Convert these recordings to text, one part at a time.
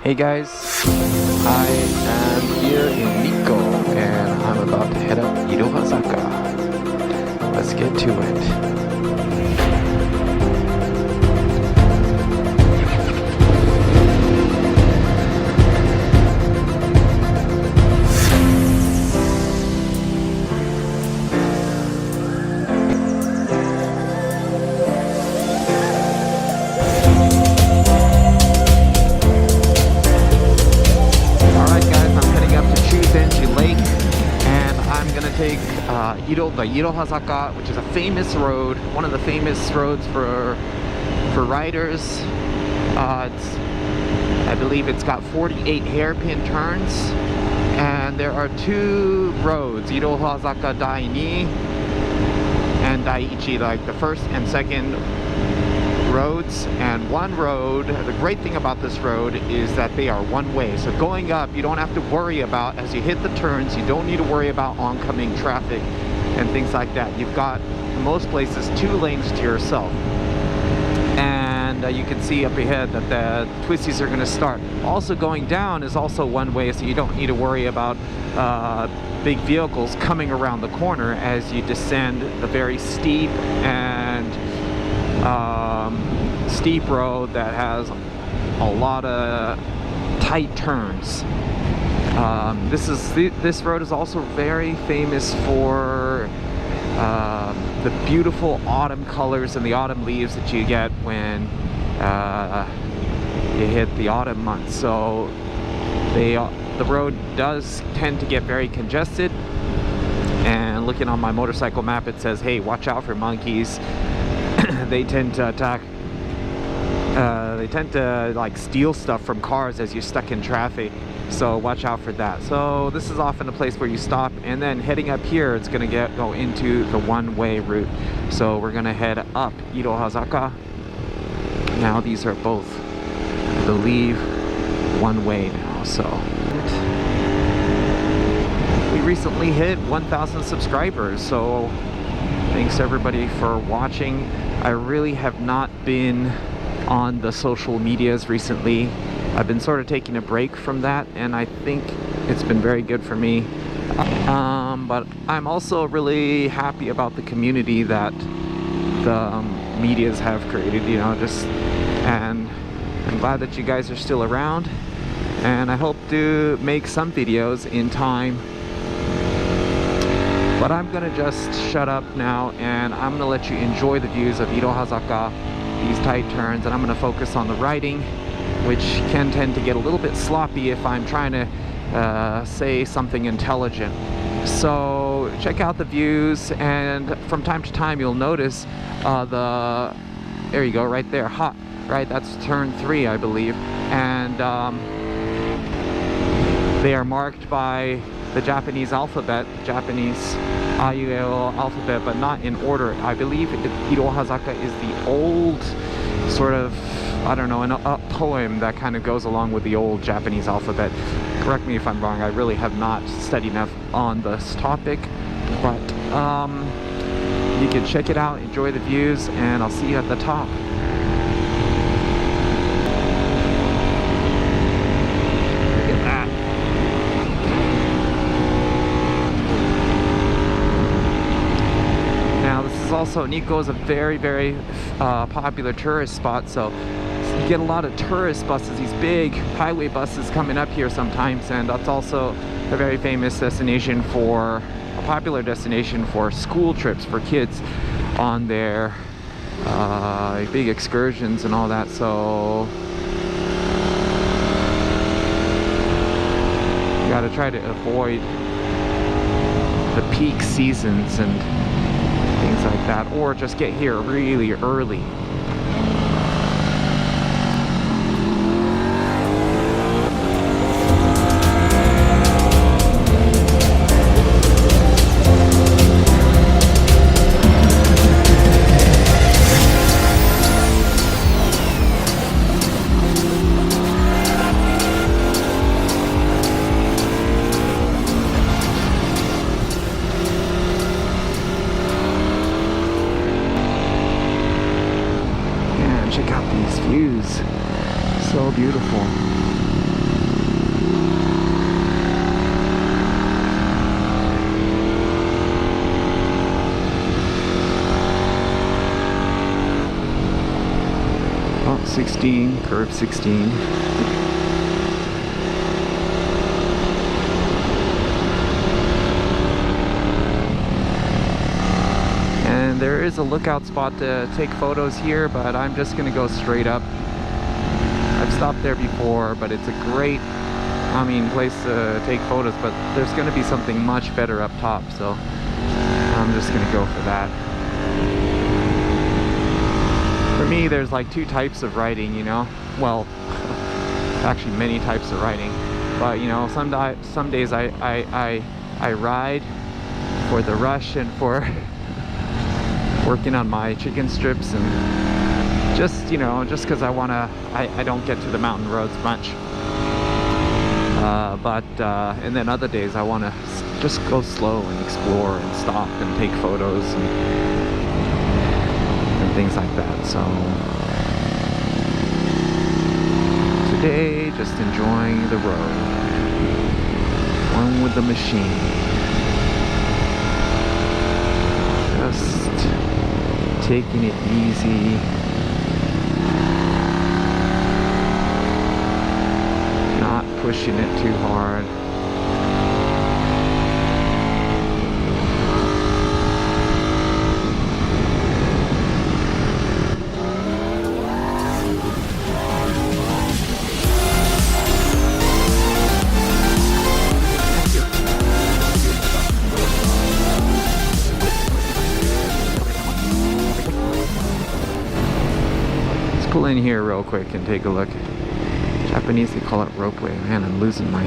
Hey guys, I am here in Nikko and I'm about to head up Irohazaka. Let's get to it. Take the Irohazaka, which is a famous road, one of the famous roads for riders. I believe it's got 48 hairpin turns, and there are two roads, Irohazaka Dai-ni and Dai-ichi, like the first and second roads. And one road, the great thing about this road is that they are one way, so going up you don't have to worry about, as you hit the turns, you don't need to worry about oncoming traffic and things like that. You've got, in most places, 2 lanes to yourself, and you can see up ahead that the twisties are going to start. Also going down is also one way, so you don't need to worry about big vehicles coming around the corner as you descend the very steep and steep road that has a lot of tight turns. This road is also very famous for the beautiful autumn colors and the autumn leaves that you get when you hit the autumn months. So the road does tend to get very congested, and looking on my motorcycle map it says, hey, watch out for monkeys. They tend to attack, they tend to like steal stuff from cars as you're stuck in traffic, so watch out for that. So this is often a place where you stop, and then heading up here it's going to go into the one-way route. So we're going to head up Irohazaka. Now these are both, I believe, one way now. So we recently hit 1,000 subscribers, so thanks everybody for watching. I really have not been on the social medias recently. I've been sort of taking a break from that, and I think it's been very good for me. But I'm also really happy about the community that the medias have created, you know, and I'm glad that you guys are still around, and I hope to make some videos in time. But I'm gonna just shut up now, and I'm gonna let you enjoy the views of Irohazaka, these tight turns, and I'm gonna focus on the riding, which can tend to get a little bit sloppy if I'm trying to say something intelligent. So check out the views, and from time to time you'll notice there you go, right there, hot, right, that's turn 3, I believe, and they are marked by the Japanese alphabet, Japanese Ayueo alphabet, but not in order. I believe Irohazaka is the old sort of, I don't know, a poem that kind of goes along with the old Japanese alphabet. Correct me if I'm wrong, I really have not studied enough on this topic, but you can check it out, enjoy the views, and I'll see you at the top. Also, Nikko is a very, very popular tourist spot, so you get a lot of tourist buses, these big highway buses coming up here sometimes, and that's also a very famous destination for, a popular destination for school trips for kids on their big excursions and all that. So you gotta try to avoid the peak seasons and things like that, or just get here really early. Check out these views, so beautiful. 16, curve 16. And there is a lookout spot to take photos here, but I'm just gonna go straight up. I've stopped there before, but it's a great, place to take photos, but there's gonna be something much better up top, so I'm just gonna go for that. For me, there's like two types of riding, you know? Well, actually many types of riding. But you know, some days I ride for the rush and for working on my chicken strips, and just, you know, just because I don't get to the mountain roads much. And then other days I want to just go slow and explore and stop and take photos and things like that. So today, just enjoying the road, one with the machine, just taking it easy. Not pushing it too hard. Pull in here real quick and take a look. Japanese, they call it ropeway. Man, I'm losing my...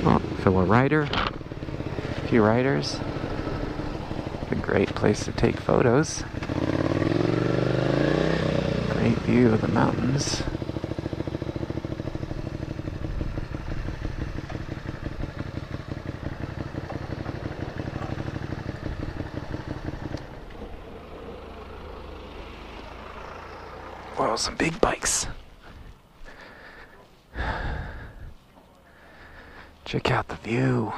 Oh, feel a rider. A few riders. A great place to take photos. Great view of the mountains. Wow, some big bikes. Check out the view.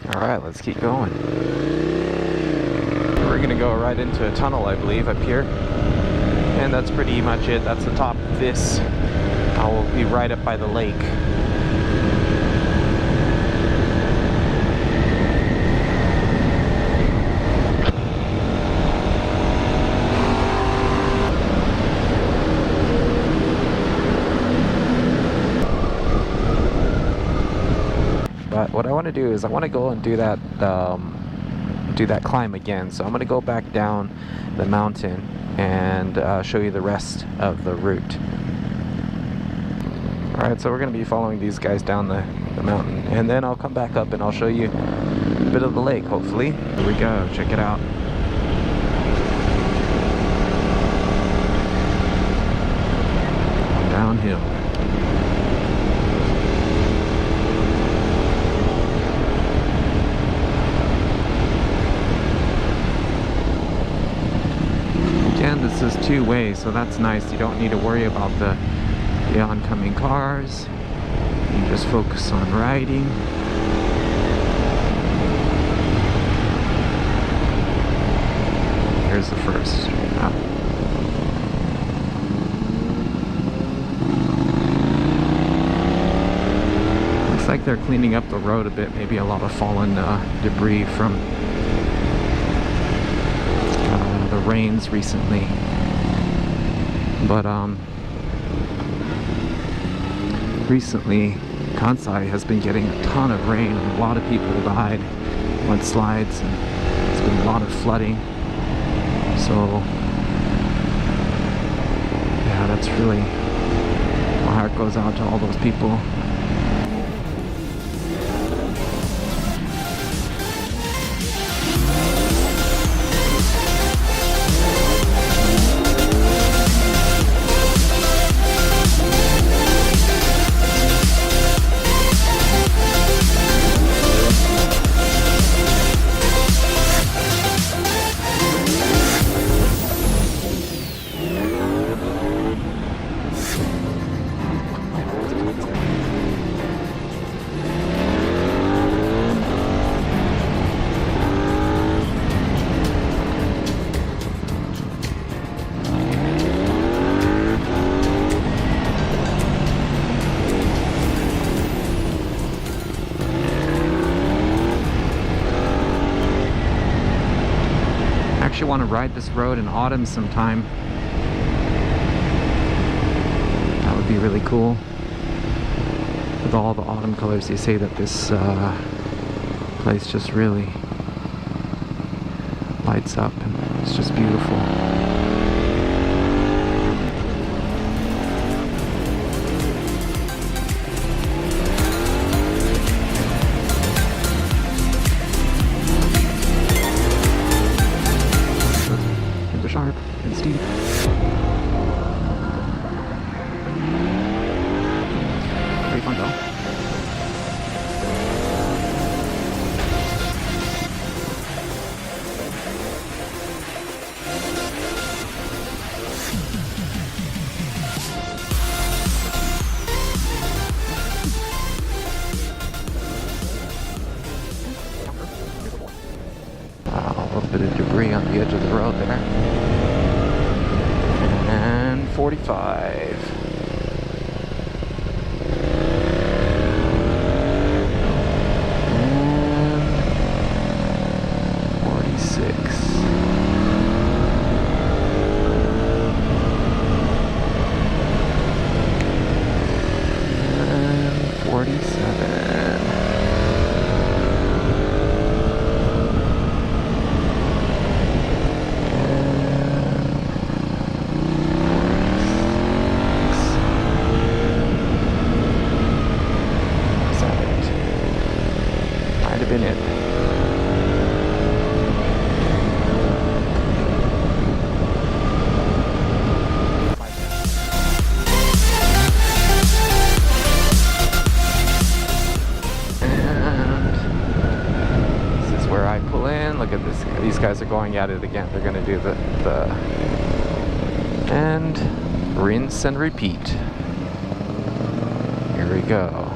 Alright, let's keep going. We're gonna go right into a tunnel, I believe, up here. And that's pretty much it. That's the top of this. I will be right up by the lake. But what I want to do is I want to go and do that climb again. So I'm going to go back down the mountain and show you the rest of the route. Alright, so we're going to be following these guys down the mountain, and then I'll come back up and I'll show you a bit of the lake, hopefully. Here we go, check it out. Downhill. Again, this is two-way, so that's nice. You don't need to worry about the oncoming cars. You just focus on riding. Here's the first. Looks like they're cleaning up the road a bit. Maybe a lot of fallen debris from the rains recently. But recently Kansai has been getting a ton of rain, and a lot of people died, mudslides, and there's been a lot of flooding. So yeah, that's really, my heart goes out to all those people. actually want to ride this road in autumn sometime. That would be really cool. With all the autumn colors, they say that this place just really lights up and it's just beautiful. Super sharp and steep. Pretty fun though. A little bit of debris on the edge of the road there. And 45. Been it. And this is where I pull in. Look at this. These guys are going at it again. They're going to do the and rinse and repeat. Here we go.